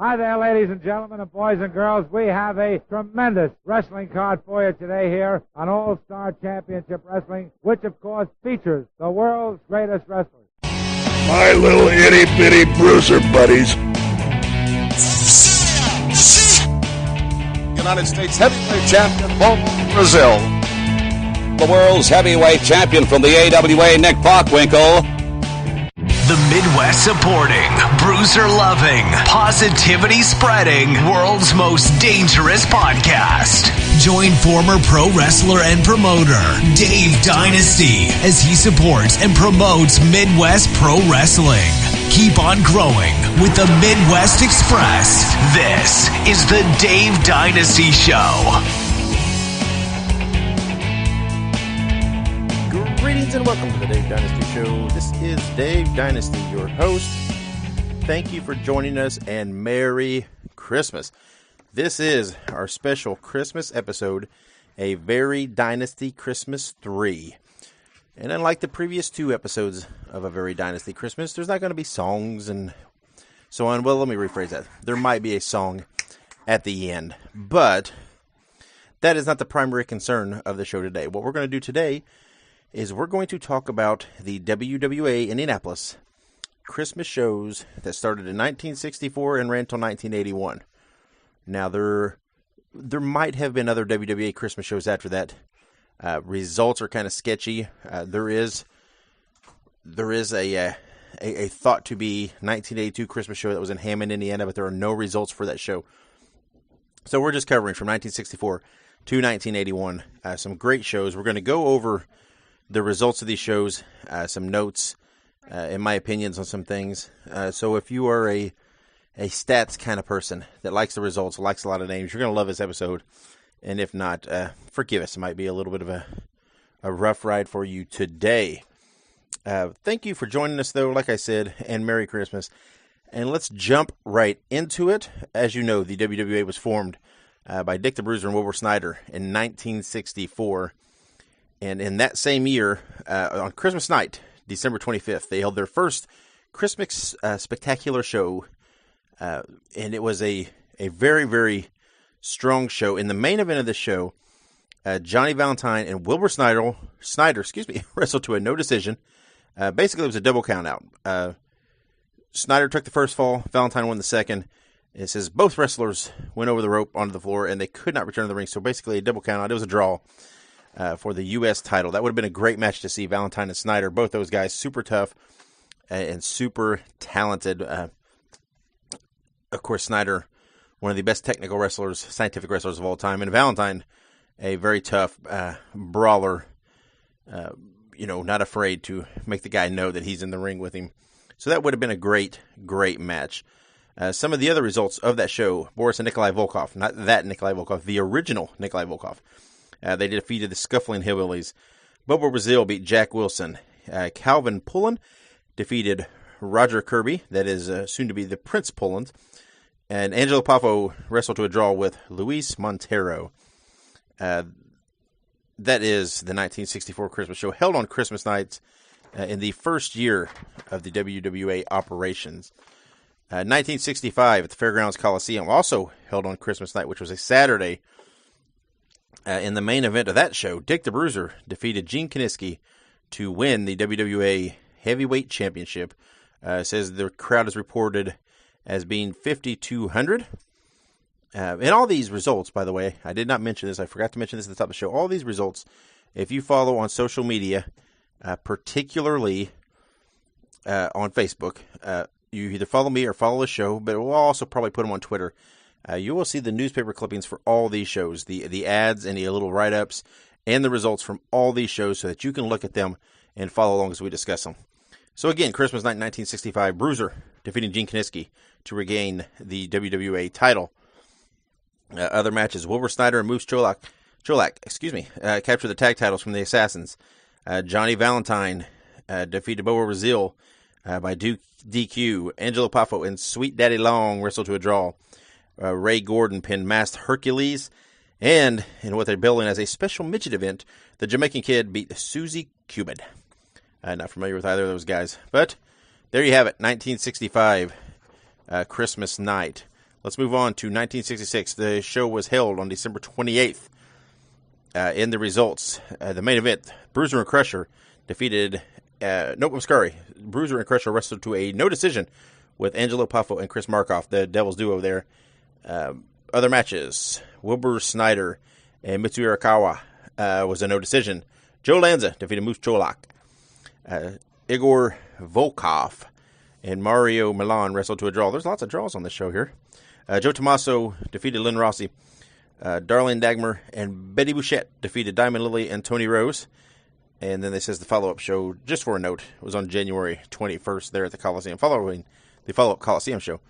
Hi there, ladies and gentlemen and boys and girls. We have a tremendous wrestling card for you today here on All-Star Championship Wrestling, which, of course, features the world's greatest wrestlers. My little itty-bitty bruiser buddies. United States heavyweight champion, Bobo Brazil. The world's heavyweight champion from the AWA, Nick Bockwinkel. The Midwest supporting, bruiser loving, positivity spreading, world's most dangerous podcast. Join former pro wrestler and promoter Dave Dynasty as he supports and promotes Midwest pro wrestling. Keep on growing with the Midwest Express. This is the Dave Dynasty Show. Greetings and welcome to the Dave Dynasty Show. This is Dave Dynasty, your host. Thank you for joining us, and Merry Christmas. This is our special Christmas episode, A Very Dynasty Christmas 3. And unlike the previous two episodes of A Very Dynasty Christmas, there's not going to be songs and so on. Well, let me rephrase that. There might be a song at the end, but that is not the primary concern of the show today. What we're going to do today is we're going to talk about the WWA Indianapolis Christmas shows that started in 1964 and ran until 1981. Now, there might have been other WWA Christmas shows after that. Results are kind of sketchy. There is a thought to be 1982 Christmas show that was in Hammond, Indiana, but there are no results for that show. So we're just covering from 1964 to 1981. Some great shows. We're going to go over the results of these shows, some notes, and my opinions on some things. So if you are a stats kind of person that likes the results, likes a lot of names, you're going to love this episode. And if not, forgive us. It might be a little bit of a rough ride for you today. Thank you for joining us, though, like I said, and Merry Christmas. And let's jump right into it. As you know, the WWA was formed by Dick the Bruiser and Wilbur Snyder in 1964. And in that same year, on Christmas night, December 25th, they held their first Christmas spectacular show. And it was a very, very strong show. In the main event of the show, Johnny Valentine and Wilbur Snyder, wrestled to a no decision. Basically, it was a double count out. Snyder took the first fall. Valentine won the second. It says both wrestlers went over the rope onto the floor, and they could not return to the ring. So basically, a double count out. It was a draw for the U.S. title. That would have been a great match to see, Valentine and Snyder. Both those guys super tough and super talented. Of course, Snyder, one of the best technical wrestlers, scientific wrestlers of all time, and Valentine, a very tough brawler, not afraid to make the guy know that he's in the ring with him. So that would have been a great, great match. Some of the other results of that show, Boris and Nikolai Volkov, not that Nikolai Volkov, the original Nikolai Volkov. They defeated the Scuffling Hillbillies. Bobo Brazil beat Jack Wilson. Calvin Pullen defeated Roger Kirby, that is soon to be the Prince Pullen. And Angelo Poffo wrestled to a draw with Luis Montero. That is the 1964 Christmas show, held on Christmas nights in the first year of the WWA operations. 1965 at the Fairgrounds Coliseum, also held on Christmas night, which was a Saturday. In the main event of that show, Dick the Bruiser defeated Gene Kiniski to win the WWA Heavyweight Championship. It says the crowd is reported as being 5,200. And all these results, by the way, I did not mention this. I forgot to mention this at the top of the show. All these results, if you follow on social media, particularly on Facebook, you either follow me or follow the show, but we'll also probably put them on Twitter. You will see the newspaper clippings for all these shows, the ads, any little write-ups, and the results from all these shows so that you can look at them and follow along as we discuss them. So again, Christmas night 1965, Bruiser defeating Gene Kiniski to regain the WWA title. Other matches, Wilbur Snyder and Moose Cholak, captured the tag titles from the Assassins. Johnny Valentine defeated Bobo Brazil by DQ. Angelo Poffo and Sweet Daddy Long wrestled to a draw. Ray Gordon pinned Masked Hercules. And in what they're billing as a special midget event, the Jamaican Kid beat Susie Cubid. Not familiar with either of those guys. But there you have it, 1965 Christmas night. Let's move on to 1966. The show was held on December 28th. In the results, the main event, Bruiser and Crusher defeated... Bruiser and Crusher wrestled to a no decision with Angelo Poffo and Chris Markoff, the Devil's Duo there. Other matches, Wilbur Snyder and Mitsu Arakawa was a no decision. Joe Lanza defeated Moose Cholak. Igor Volkov and Mario Milan wrestled to a draw. There's lots of draws on this show here. Joe Tommaso defeated Lynn Rossi. Darlene Dagmar and Betty Bouchette defeated Diamond Lily and Tony Rose. And then it says the follow-up show, just for a note, was on January 21st there at the Coliseum, following the follow-up Coliseum show.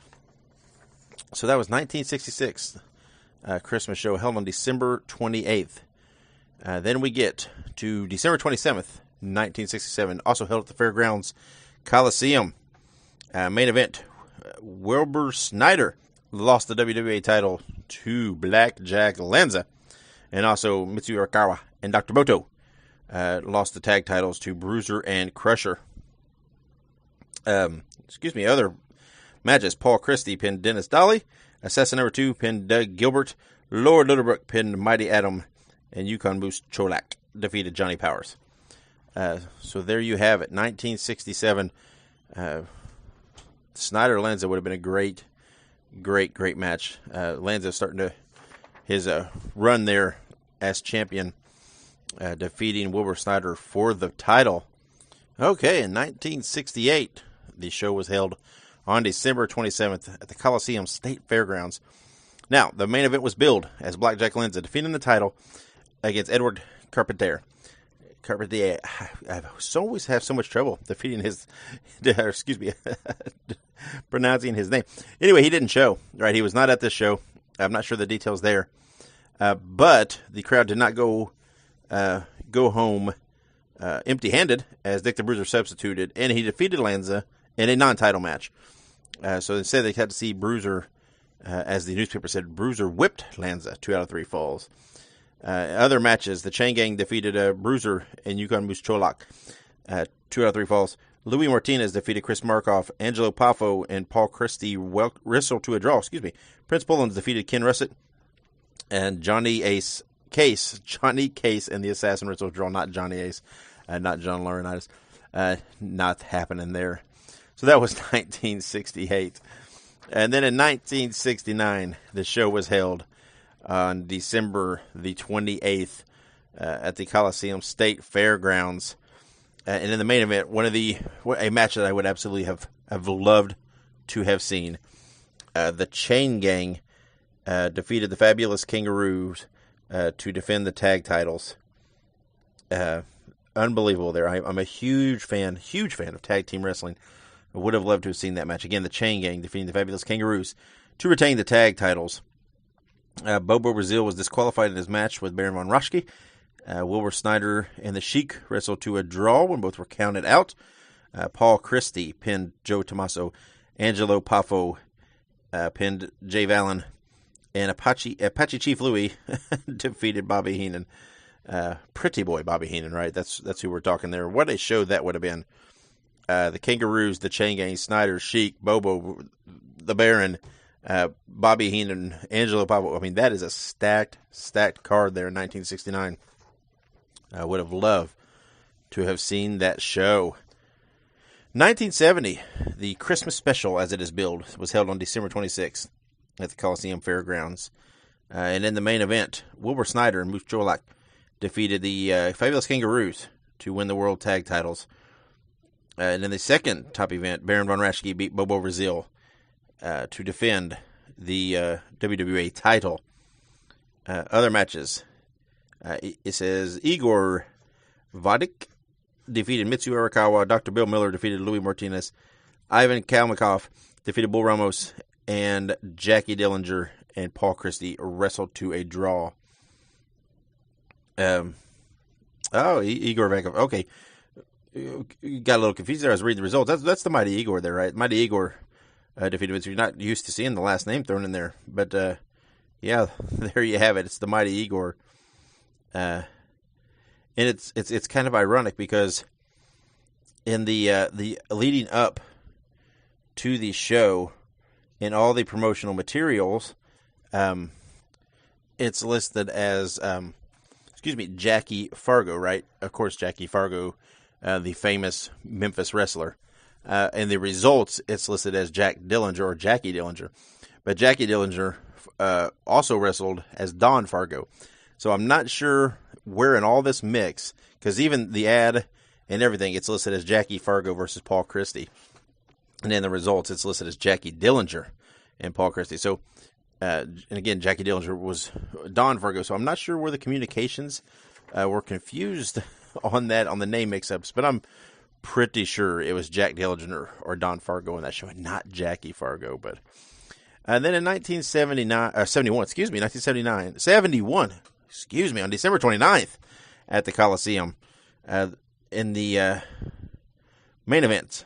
So that was 1966 Christmas show held on December 28th. Then we get to December 27th, 1967, also held at the Fairgrounds Coliseum. Main event, Wilbur Snyder lost the WWA title to Blackjack Lanza. And also Mitsu Arakawa and Dr. Boto lost the tag titles to Bruiser and Crusher. Other matches. Paul Christie pinned Dennis Dolly. Assassin number 2 pinned Doug Gilbert. Lord Littlebrook pinned Mighty Adam. And Yukon Moose Cholak defeated Johnny Powers. So there you have it. 1967. Snyder-Lanza would have been a great match. Lanza starting to his run there as champion, defeating Wilbur Snyder for the title. Okay, in 1968, the show was held on December 27th at the Coliseum State Fairgrounds. Now, the main event was billed as Blackjack Lanza defeating the title against Edward Carpentier. I always have so much trouble defeating his, pronouncing his name. Anyway, he didn't show, right? He was not at this show. I'm not sure the details there. But the crowd did not go home empty-handed, as Dick the Bruiser substituted, and he defeated Lanza in a non-title match. So instead, they had to see Bruiser, as the newspaper said, Bruiser whipped Lanza 2 out of 3 falls. Other matches, the Chain Gang defeated Bruiser and Yukon Moose Cholak 2 out of 3 falls. Louis Martinez defeated Chris Markoff. Angelo Poffo and Paul Christie wrestled to a draw. Prince Bullens defeated Ken Russett. And Johnny Case and the Assassin wrestled to a draw. Not Johnny Ace, not John Laurinaitis. Not happening there. So that was 1968. And then in 1969, the show was held on December the 28th at the Coliseum State Fairgrounds. And in the main event, a match that I would absolutely have loved to have seen. The Chain Gang defeated the Fabulous Kangaroos to defend the tag titles. Unbelievable there. I'm a huge fan of tag team wrestling. I would have loved to have seen that match. Again, the Chain Gang defeating the Fabulous Kangaroos to retain the tag titles. Bobo Brazil was disqualified in his match with Baron von Raschke. Wilbur Snyder and the Sheik wrestled to a draw when both were counted out. Paul Christie pinned Joe Tommaso. Angelo Poffo pinned Jay Vallon. And Apache Chief Louie defeated Bobby Heenan. Pretty boy Bobby Heenan, right? That's who we're talking there. What a show that would have been. The Kangaroos, the Chain Gang, Snyder, Sheik, Bobo, the Baron, Bobby Heenan, Angelo Poffo. I mean, that is a stacked card there in 1969. I would have loved to have seen that show. 1970, the Christmas special, as it is billed, was held on December 26th at the Coliseum Fairgrounds. And in the main event, Wilbur Snyder and Moose Cholak defeated the Fabulous Kangaroos to win the World Tag Titles. And in the second top event, Baron von Raschke beat Bobo Brazil to defend the WWA title. Other matches, it says Igor Vadik defeated Mitsu Arakawa. Dr. Bill Miller defeated Louis Martinez. Ivan Kalmikov defeated Bull Ramos. And Jackie Dillinger and Paul Christie wrestled to a draw. Igor Vankov. Okay. Got a little confused there. I was reading the results. That's the Mighty Igor there, right? Mighty Igor defeated Mitsu. You're not used to seeing the last name thrown in there. But, yeah, there you have it. It's the Mighty Igor. And it's kind of ironic because in the leading up to the show, in all the promotional materials, it's listed as, Jackie Fargo, right? Of course, Jackie Fargo, the famous Memphis wrestler. In the results, it's listed as Jack Dillinger or Jackie Dillinger. But Jackie Dillinger also wrestled as Don Fargo. So I'm not sure where in all this mix, because even the ad and everything, it's listed as Jackie Fargo versus Paul Christie. And in the results, it's listed as Jackie Dillinger and Paul Christie. So, and again, Jackie Dillinger was Don Fargo. So I'm not sure where the communications were confused on that, on the name mix-ups. But I'm pretty sure it was Jack Dillinger or Don Fargo in that show, and not Jackie Fargo. But then in 1971, on December 29th at the Coliseum, in the main event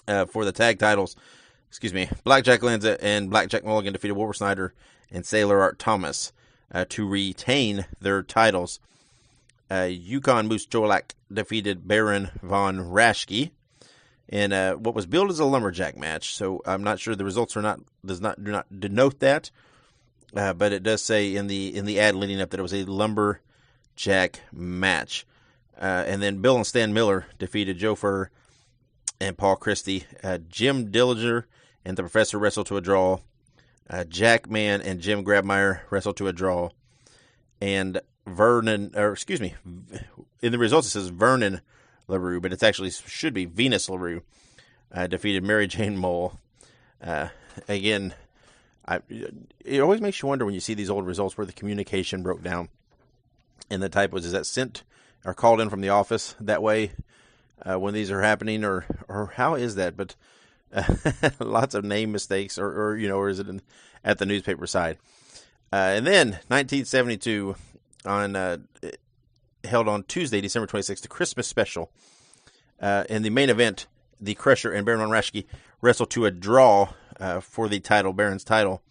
for the tag titles, Blackjack Lanza and Blackjack Mulligan defeated Wilbur Snyder and Sailor Art Thomas to retain their titles. Yukon Moose Jolak defeated Baron von Raschke in what was billed as a lumberjack match. So I'm not sure the results do not denote that, but it does say in the ad leading up that it was a lumberjack match. And then Bill and Stan Miller defeated Joe Furr and Paul Christie. Jim Dillinger and the Professor wrestled to a draw. Jack Mann and Jim Grabmeyer wrestled to a draw. And in the results it says Vernon LaRue, but it actually should be Venus LaRue, defeated Mary Jane Mole. Again, it always makes you wonder when you see these old results where the communication broke down and the typos. Is that sent or called in from the office that way when these are happening, or how is that? But lots of name mistakes, or is it at the newspaper side? And then 1972 held on Tuesday, December 26th, the Christmas special. In the main event, the Crusher and Baron von Raschke wrestled to a draw for the title, Baron's title.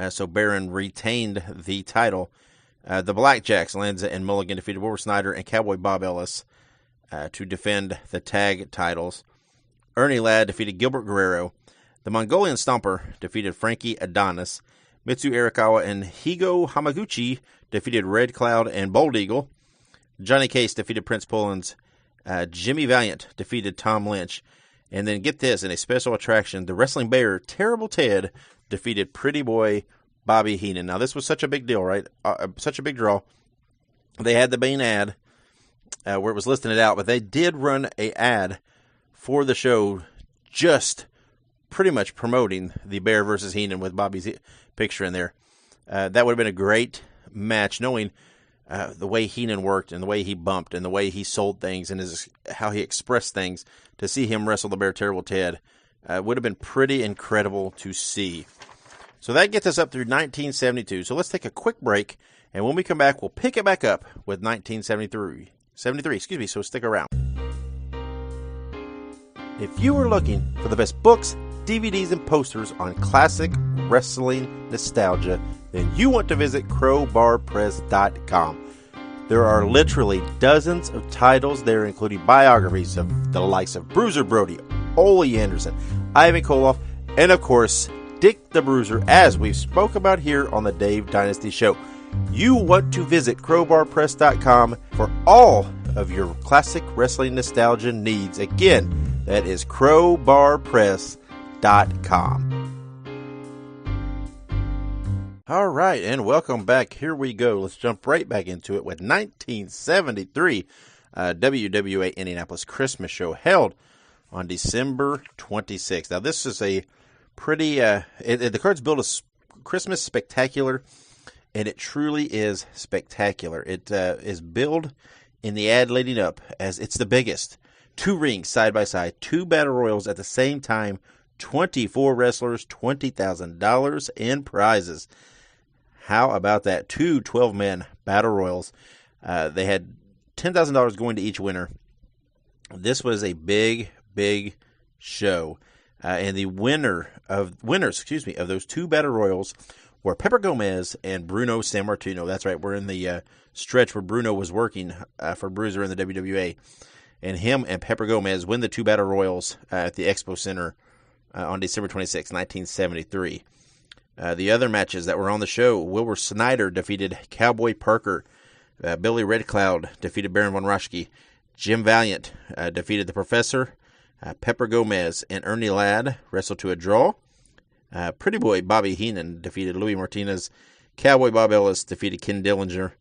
So Baron retained the title. The Blackjacks, Lanza and Mulligan, defeated Wilbur Snyder and Cowboy Bob Ellis to defend the tag titles. Ernie Ladd defeated Gilbert Guerrero. The Mongolian Stomper defeated Frankie Adonis. Mitsu Arakawa and Higo Hamaguchi defeated Red Cloud and Bold Eagle. Johnny Case defeated Prince Pullins. Jimmy Valiant defeated Tom Lynch. And then get this, in a special attraction, the Wrestling Bear, Terrible Ted, defeated Pretty Boy Bobby Heenan. Now, this was such a big deal, right? Such a big draw. They had the main ad where it was listing it out, but they did run an ad for the show just pretty much promoting the Bear versus Heenan with Bobby's picture in there. That would have been a great match, knowing the way Heenan worked and the way he bumped and the way he sold things and how he expressed things. To see him wrestle the Bear Terrible Ted would have been pretty incredible to see. So that gets us up through 1972. So let's take a quick break, and when we come back, we'll pick it back up with 1973. So stick around. If you are looking for the best books, DVDs, and posters on classic wrestling nostalgia, then you want to visit crowbarpress.com. There are literally dozens of titles there, including biographies of the likes of Bruiser Brody, Ole Anderson, Ivan Koloff, and of course, Dick the Bruiser, as we've spoke about here on the Dave Dynasty Show. You want to visit crowbarpress.com for all of your classic wrestling nostalgia needs. Again, that is crowbarpress.com. All right, and welcome back. Here we go. Let's jump right back into it with 1973 WWA Indianapolis Christmas show held on December 26th. Now, this is a pretty, the card's billed as Christmas Spectacular, and it truly is spectacular. It is billed in the ad leading up as it's the biggest. 2 rings side by side, 2 battle royals at the same time, 24 wrestlers, $20,000 in prizes. How about that? 2 12-man battle royals. They had $10,000 going to each winner. This was a big, big show. And the winners of those 2 battle royals were Pepper Gomez and Bruno Sammartino. That's right. We're in the stretch where Bruno was working for Bruiser in the WWA. And him and Pepper Gomez win the 2 battle royals at the Expo Center on December 26, 1973. The other matches that were on the show, Wilbur Snyder defeated Cowboy Parker. Billy Red Cloud defeated Baron von Raschke. Jim Valiant defeated the Professor. Pepper Gomez and Ernie Ladd wrestled to a draw. Pretty Boy Bobby Heenan defeated Louis Martinez. Cowboy Bob Ellis defeated Ken Dillinger.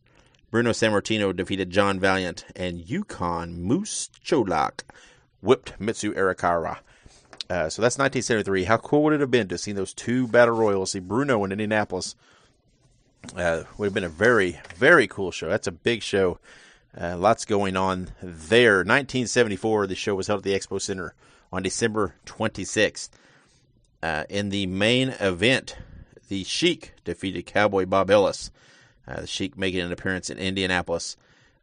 Bruno Sammartino defeated John Valiant. And Yukon Moose Cholak whipped Mitsu Arikara. So that's 1973. How cool would it have been to see those two battle royals, see Bruno in Indianapolis? Would have been a very, very cool show. That's a big show. Lots going on there. 1974, the show was held at the Expo Center on December 26th. In the main event, the Sheik defeated Cowboy Bob Ellis. The Sheik making an appearance in Indianapolis.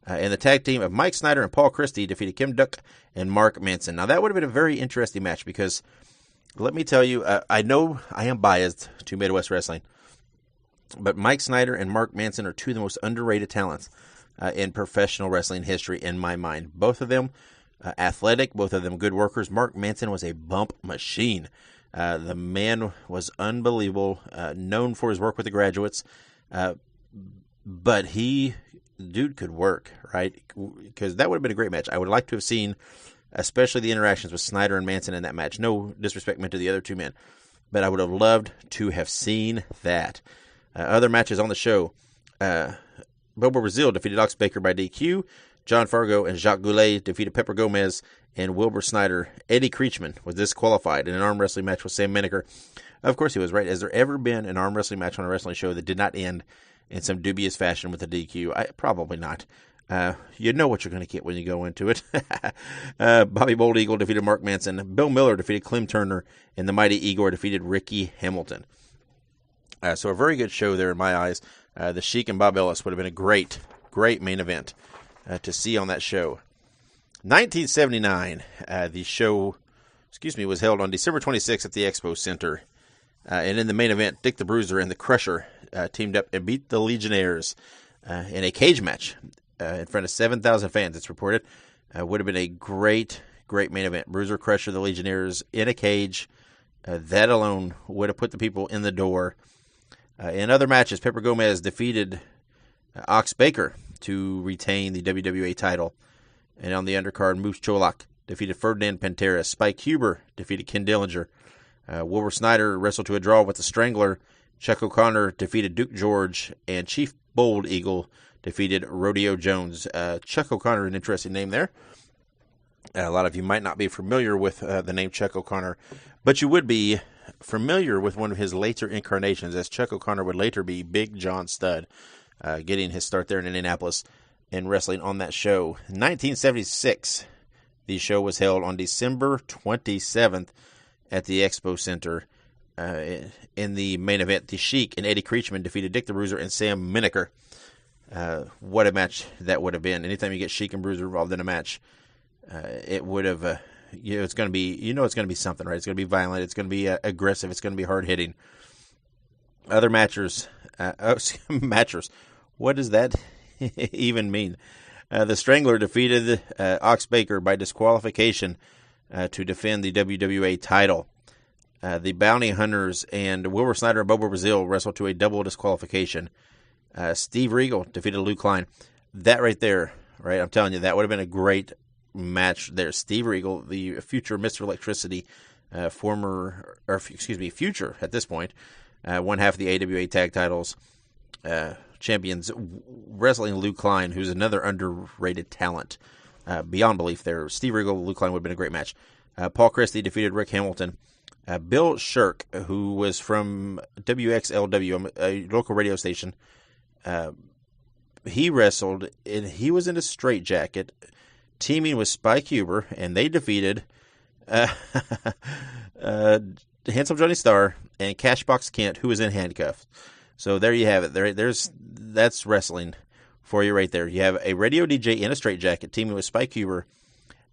And the tag team of Mike Snyder and Paul Christie defeated Kim Duck and Mark Manson. Now, that would have been a very interesting match because, let me tell you, I know I am biased to Midwest Wrestling, but Mike Snyder and Mark Manson are two of the most underrated talents in professional wrestling history in my mind. Both of them athletic, both of them good workers. Mark Manson was a bump machine. The man was unbelievable, known for his work with the Graduates, but dude could work, right? Because that would have been a great match. I would like to have seen, especially the interactions with Snyder and Manson in that match. No disrespect meant to the other two men, but I would have loved to have seen that. Other matches on the show, Bobo Brazil defeated Ox Baker by DQ. John Fargo and Jacques Goulet defeated Pepper Gomez and Wilbur Snyder. Eddie Creechman was disqualified in an arm wrestling match with Sam Miniker. Of course he was, right? Has there ever been an arm wrestling match on a wrestling show that did not end in some dubious fashion with a DQ? Probably not. You know what you're going to get when you go into it. Bobby Bold Eagle defeated Mark Manson. Bill Miller defeated Clem Turner. And the Mighty Igor defeated Ricky Hamilton. So a very good show there in my eyes. The Sheik and Bob Ellis would have been a great, great main event to see on that show. 1979, the show, was held on December 26th at the Expo Center. And in the main event, Dick the Bruiser and the Crusher teamed up and beat the Legionnaires in a cage match in front of 7,000 fans, it's reported. Would have been a great, great main event. Bruiser, Crusher, the Legionnaires in a cage. That alone would have put the people in the door. In other matches, Pepper Gomez defeated Ox Baker to retain the WWA title. And on the undercard, Moose Cholak defeated Ferdinand Pantera. Spike Huber defeated Ken Dillinger. Wilbur Snyder wrestled to a draw with the Strangler. Chuck O'Connor defeated Duke George. And Chief Bold Eagle defeated Rodeo Jones. Chuck O'Connor, an interesting name there. A lot of you might not be familiar with the name Chuck O'Connor, but you would be familiar with one of his later incarnations, as Chuck O'Connor would later be Big John Studd, getting his start there in Indianapolis and wrestling on that show. 1976, the show was held on December 27th at the Expo Center. In the main event, the Sheik and Eddie Creechman defeated Dick the Bruiser and Sam Miniker. What a match that would have been. Anytime you get Sheik and Bruiser involved in a match, it would have, it's going to be, it's going to be something, right? It's going to be violent. It's going to be aggressive. It's going to be hard hitting. Other matchers, matchers. What does that even mean? The Strangler defeated Ox Baker by disqualification to defend the WWA title. The Bounty Hunters and Wilbur Snyder and Bobo Brazil wrestled to a double disqualification. Steve Regal defeated Lou Klein. That right there, right? I'm telling you, that would have been a great match there. Steve Regal, the future Mr. Electricity, future at this point, one half of the AWA tag titles, champions, wrestling Lou Klein, who's another underrated talent, beyond belief there. Steve Regal, Lou Klein would have been a great match. Paul Christie defeated Rick Hamilton. Bill Shirk, who was from WXLW, a local radio station, he wrestled, and he was in a straitjacket, teaming with Spike Huber, and they defeated Handsome Johnny Starr and Cashbox Kent, who was in handcuffs. So there you have it. That's wrestling for you right there. You have a radio DJ in a straitjacket teaming with Spike Huber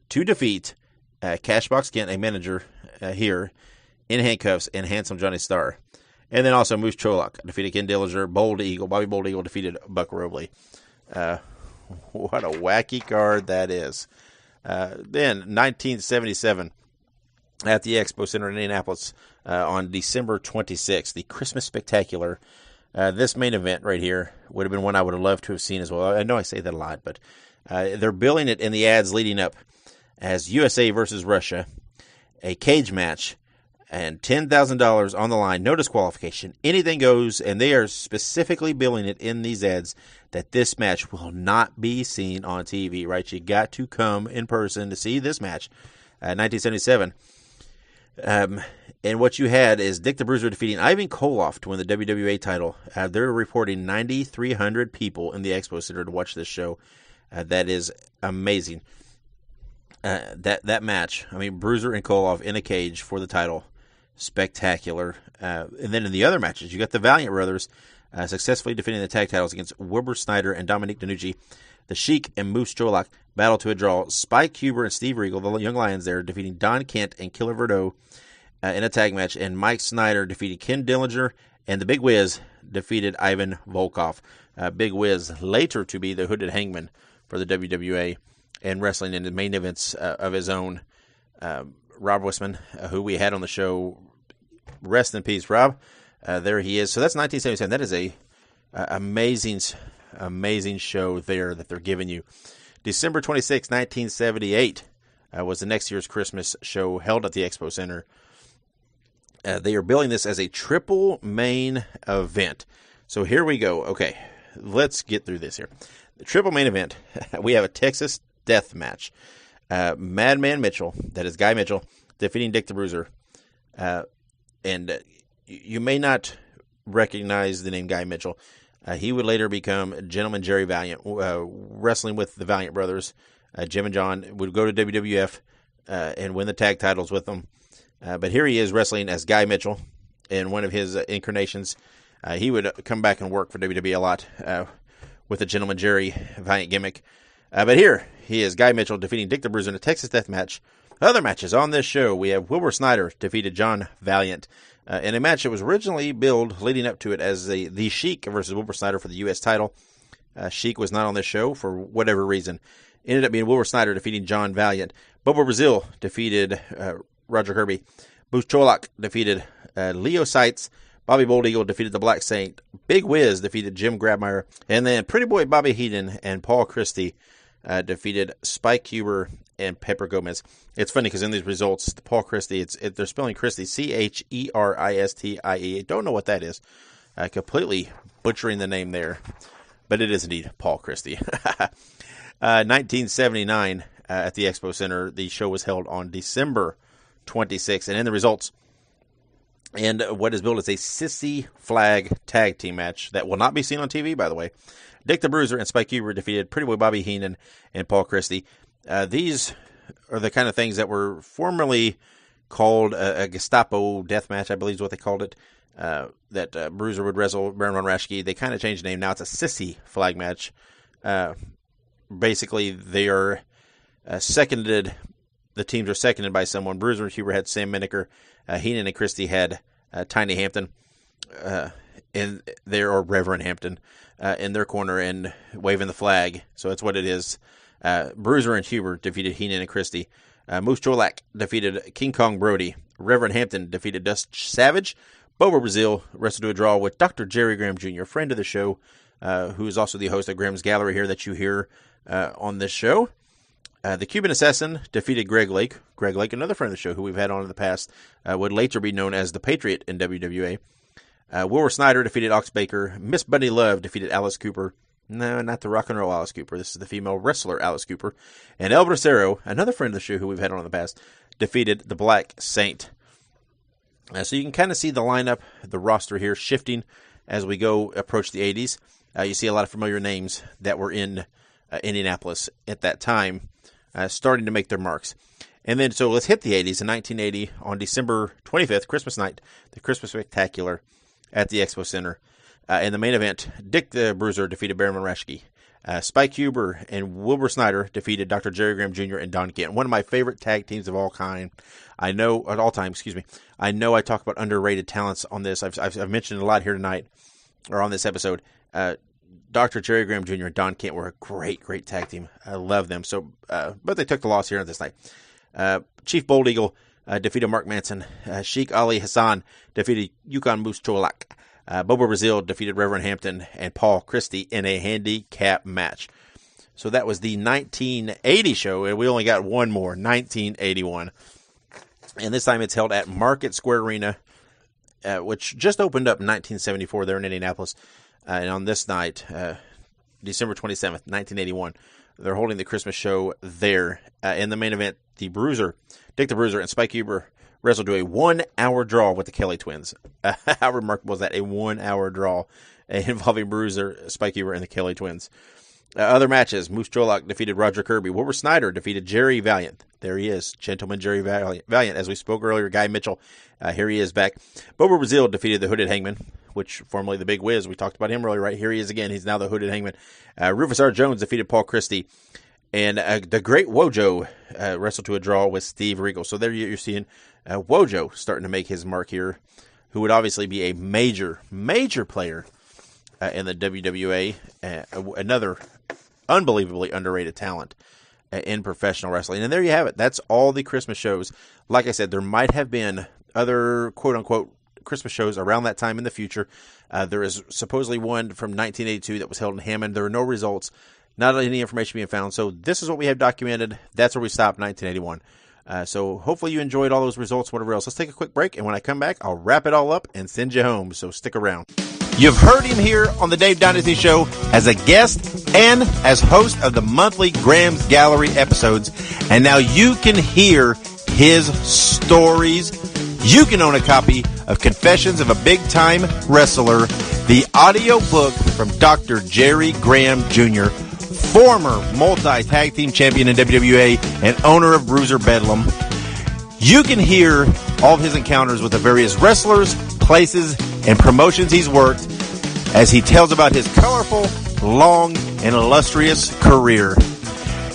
to defeat Cashbox Kent, a manager here, in handcuffs, and Handsome Johnny Starr. And then also Moose Cholak defeated Ken Dillinger. Bobby Bold Eagle defeated Buck Robley. What a wacky card that is. Then 1977, at the Expo Center in Indianapolis on December 26th, the Christmas Spectacular. This main event right here would have been one I would have loved to have seen as well. I know I say that a lot, but they're billing it in the ads leading up as USA versus Russia, a cage match, and $10,000 on the line, no disqualification, anything goes, and they are specifically billing it in these ads that this match will not be seen on TV, right? You got to come in person to see this match, 1977. And what you had is Dick the Bruiser defeating Ivan Koloff to win the WWA title. They're reporting 9,300 people in the Expo Center to watch this show. That is amazing. That match, I mean, Bruiser and Koloff in a cage for the title, spectacular. And then in the other matches, you got the Valiant Brothers successfully defending the tag titles against Wilbur Snyder and Dominique DeNucci. The Sheik and Moose Jolak battle to a draw. Spike Huber and Steve Regal, the Young Lions there, defeating Don Kent and Killer Verdot in a tag match. And Mike Snyder defeated Ken Dillinger, and the Big Wiz defeated Ivan Volkov. Big Wiz later to be the Hooded Hangman for the WWA and wrestling in the main events of his own. Rob Wissman, who we had on the show. Rest in peace, Rob. There he is. So that's 1977. That is a amazing show there that they're giving you. December 26, 1978 was the next year's Christmas show held at the Expo Center. They are billing this as a triple main event. So here we go. Okay, let's get through this here. The triple main event, we have a Texas death match. Madman Mitchell, that is Guy Mitchell, defeating Dick the Bruiser. And you may not recognize the name Guy Mitchell. He would later become Gentleman Jerry Valiant, wrestling with the Valiant Brothers. Jim and John would go to WWF and win the tag titles with them. But here he is wrestling as Guy Mitchell in one of his incarnations. He would come back and work for WWE a lot with the Gentleman Jerry Valiant gimmick. But here he is, Guy Mitchell, defeating Dick the Bruiser in a Texas death match. Other matches on this show, we have Wilbur Snyder defeated John Valiant in a match that was originally billed leading up to it as the Sheik versus Wilbur Snyder for the U.S. title. Sheik was not on this show for whatever reason. Ended up being Wilbur Snyder defeating John Valiant. Bobo Brazil defeated Roger Kirby. Moose Cholak defeated Leo Seitz. Bobby Bold Eagle defeated the Black Saint. Big Wiz defeated Jim Grabmeyer. And then Pretty Boy Bobby Heenan and Paul Christie defeated Spike Huber and Pepper Gomez. It's funny because in these results, the Paul Christie, they're spelling Christie Cheristie. I don't know what that is. Completely butchering the name there. But it is indeed Paul Christie. 1979 at the Expo Center, the show was held on December 26th. And in the results, and what is billed as a Sissy Flag tag team match that will not be seen on TV, by the way. Dick the Bruiser and Spike Huber defeated Pretty Boy Bobby Heenan and Paul Christie. These are the kind of things that were formerly called a Gestapo death match, I believe is what they called it, that Bruiser would wrestle Baron von Raschke. They kind of changed the name. Now it's a Sissy Flag match. Basically, they are seconded. The teams are seconded by someone. Bruiser and Huber had Sam Menaker. Heenan and Christie had Tiny Hampton in there, or Reverend Hampton in their corner and waving the flag. So that's what it is. Bruiser and Huber defeated Heenan and Christie. Moose Jolak defeated King Kong Brody. Reverend Hampton defeated Dust Savage. Bobo Brazil wrestled to a draw with Dr. Jerry Graham Jr., friend of the show, who is also the host of Graham's Gallery here that you hear on this show. The Cuban Assassin defeated Greg Lake. Greg Lake, another friend of the show who we've had on in the past, would later be known as the Patriot in WWA. Wilbur Snyder defeated Ox Baker. Miss Bunny Love defeated Alice Cooper. No, not the rock and roll Alice Cooper. This is the female wrestler Alice Cooper. And El Bracero, another friend of the show who we've had on in the past, defeated the Black Saint. So you can kind of see the lineup, the roster here shifting as we approach the 80s. You see a lot of familiar names that were in Indianapolis at that time, starting to make their marks. And then, so let's hit the 80s. In 1980, on December 25th, Christmas night, the Christmas Spectacular at the Expo Center. In the main event, Dick the Bruiser defeated Baron von Raschke. Spike Huber and Wilbur Snyder defeated Dr. Jerry Graham Jr. and Don Kent. One of my favorite tag teams of all time. I know I talk about underrated talents on this. I've mentioned a lot here tonight, or on this episode. Dr. Jerry Graham Jr. and Don Kent were a great tag team. I love them. So, but they took the loss here on this night. Chief Bold Eagle defeated Mark Manson. Sheik Ali Hassan defeated Yukon Moose Cholak. Bobo Brazil defeated Reverend Hampton and Paul Christie in a handicap match. So that was the 1980 show, and we only got one more, 1981. And this time it's held at Market Square Arena, which just opened up in 1974 there in Indianapolis. And on this night, December 27th, 1981, they're holding the Christmas show there. In the main event, Dick the Bruiser, and Spike Huber wrestled to a 1-hour draw with the Kelly Twins. How remarkable is that? A 1-hour draw involving Bruiser, Spike Huber, and the Kelly Twins. Other matches, Moose Cholak defeated Roger Kirby. Wilbur Snyder defeated Jerry Valiant. There he is, Gentleman Jerry Valiant. As we spoke earlier, Guy Mitchell, here he is back. Bobo Brazil defeated the Hooded Hangman, which formerly the Big Wiz. We talked about him earlier, right? Here he is again. He's now the Hooded Hangman. Rufus R. Jones defeated Paul Christie. And the Great Wojo wrestled to a draw with Steve Regal. So there you're seeing Wojo starting to make his mark here, who would obviously be a major, major player in the WWA. Another unbelievably underrated talent in professional wrestling. And there you have it. That's all the Christmas shows. Like I said, there might have been other quote-unquote Christmas shows around that time in the future. There is supposedly one from 1982 that was held in Hammond. There are no results. Not any information being found. So this is what we have documented. That's where we stopped, 1981. So hopefully you enjoyed all those results, whatever else. Let's take a quick break, and when I come back, I'll wrap it all up and send you home. So stick around. You've heard him here on the Dave Dynasty Show as a guest and as host of the monthly Graham's Gallery episodes. And now you can hear his stories. You can own a copy of Confessions of a Big-Time Wrestler, the audio book from Dr. Jerry Graham Jr., former multi-tag team champion in WWA and owner of Bruiser Bedlam. You can hear all of his encounters with the various wrestlers, places, and promotions he's worked as he tells about his colorful, long, and illustrious career.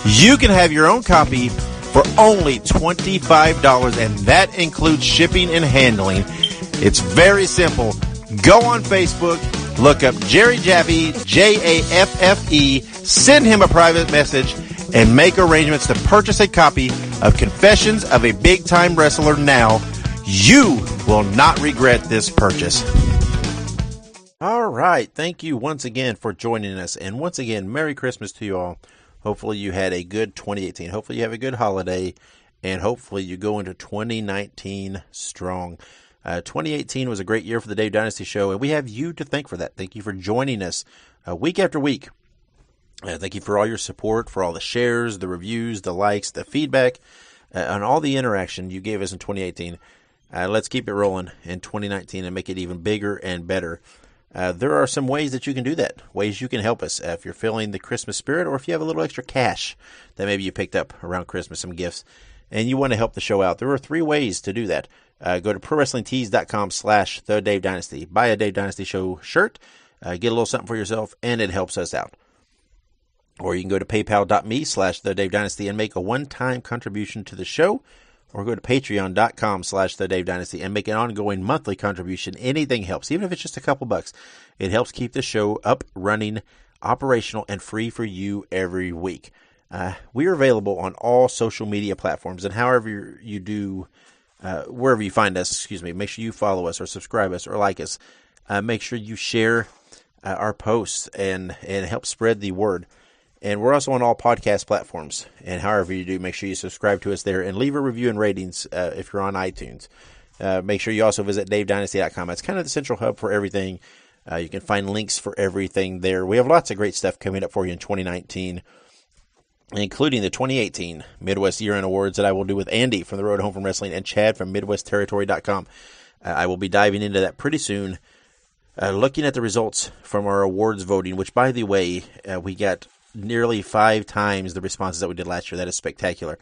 You can have your own copy for only $25, and that includes shipping and handling. It's very simple. Go on Facebook, look up Jerry Jaffe, Jaffe, send him a private message, and make arrangements to purchase a copy of Confessions of a Big-Time Wrestler now. You will not regret this purchase. All right. Thank you once again for joining us. And once again, Merry Christmas to you all. Hopefully you had a good 2018. Hopefully you have a good holiday. And hopefully you go into 2019 strong. 2018 was a great year for the Dave Dynasty Show. And we have you to thank for that. Thank you for joining us week after week. Thank you for all your support, for all the shares, the reviews, the likes, the feedback, and all the interaction you gave us in 2018. Let's keep it rolling in 2019 and make it even bigger and better. There are some ways that you can do that, ways you can help us if you're feeling the Christmas spirit, or if you have a little extra cash that maybe you picked up around Christmas, some gifts, and you want to help the show out. There are 3 ways to do that. Go to ProWrestlingTees.com/The Dave Dynasty. Buy a Dave Dynasty Show shirt, get a little something for yourself, and it helps us out. Or you can go to PayPal.me/The Dave Dynasty and make a one-time contribution to the show. Or go to Patreon.com/The Dave Dynasty and make an ongoing monthly contribution. Anything helps, even if it's just a couple bucks. It helps keep the show up, running, operational, and free for you every week. We are available on all social media platforms, and however you do, wherever you find us, make sure you follow us or subscribe us or like us. Make sure you share our posts and help spread the word. And we're also on all podcast platforms. And however you do, make sure you subscribe to us there and leave a review and ratings if you're on iTunes. Make sure you also visit DaveDynasty.com. That's kind of the central hub for everything. You can find links for everything there. We have lots of great stuff coming up for you in 2019, including the 2018 Midwest Year-End Awards that I will do with Andy from The Road Home from Wrestling and Chad from MidwestTerritory.com. I will be diving into that pretty soon, looking at the results from our awards voting, which, by the way, we got nearly 5 times the responses that we did last year. That is spectacular.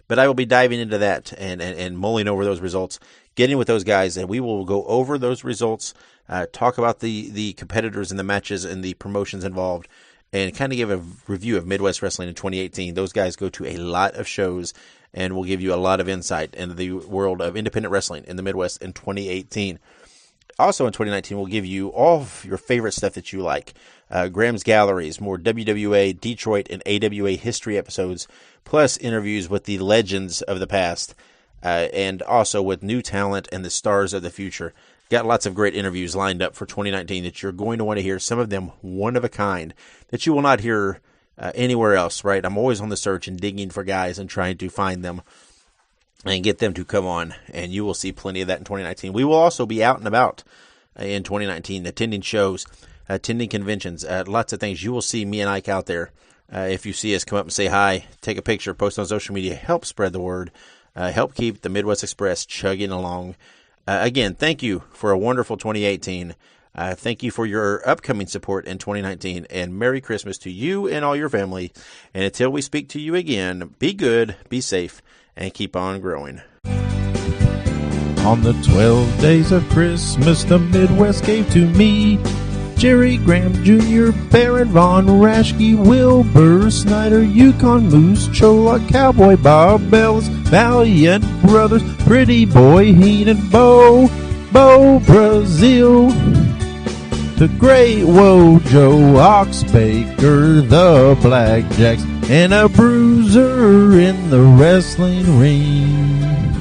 But I will be diving into that and mulling over those results, getting with those guys, and we will go over those results, talk about the competitors and the matches and the promotions involved, and kind of give a review of Midwest Wrestling in 2018. Those guys go to a lot of shows and will give you a lot of insight into the world of independent wrestling in the Midwest in 2018. Also in 2019, we'll give you all of your favorite stuff that you like. Graham's Galleries, more WWA, Detroit, and AWA history episodes, plus interviews with the legends of the past. and also with new talent and the stars of the future. Got lots of great interviews lined up for 2019 that you're going to want to hear. Some of them one of a kind that you will not hear anywhere else, right? I'm always on the search and digging for guys and trying to find them and get them to come on, and you will see plenty of that in 2019. We will also be out and about in 2019, attending shows, attending conventions, lots of things. You will see me and Ike out there. If you see us, come up and say hi, take a picture, post on social media, help spread the word, help keep the Midwest Express chugging along. Again, thank you for a wonderful 2018. Thank you for your upcoming support in 2019, and Merry Christmas to you and all your family. And until we speak to you again, be good, be safe, and keep on growing. On the 12 days of Christmas, the Midwest gave to me Jerry Graham Jr., Barrett Von Raschke, Wilbur Snyder, Yukon Moose, Chola, Cowboy Bob Bells, Valiant Brothers, Pretty Boy Heenan, Bo Brazil, the Great Wojo, Oxbaker, the Blackjacks, and a bruiser in the wrestling ring.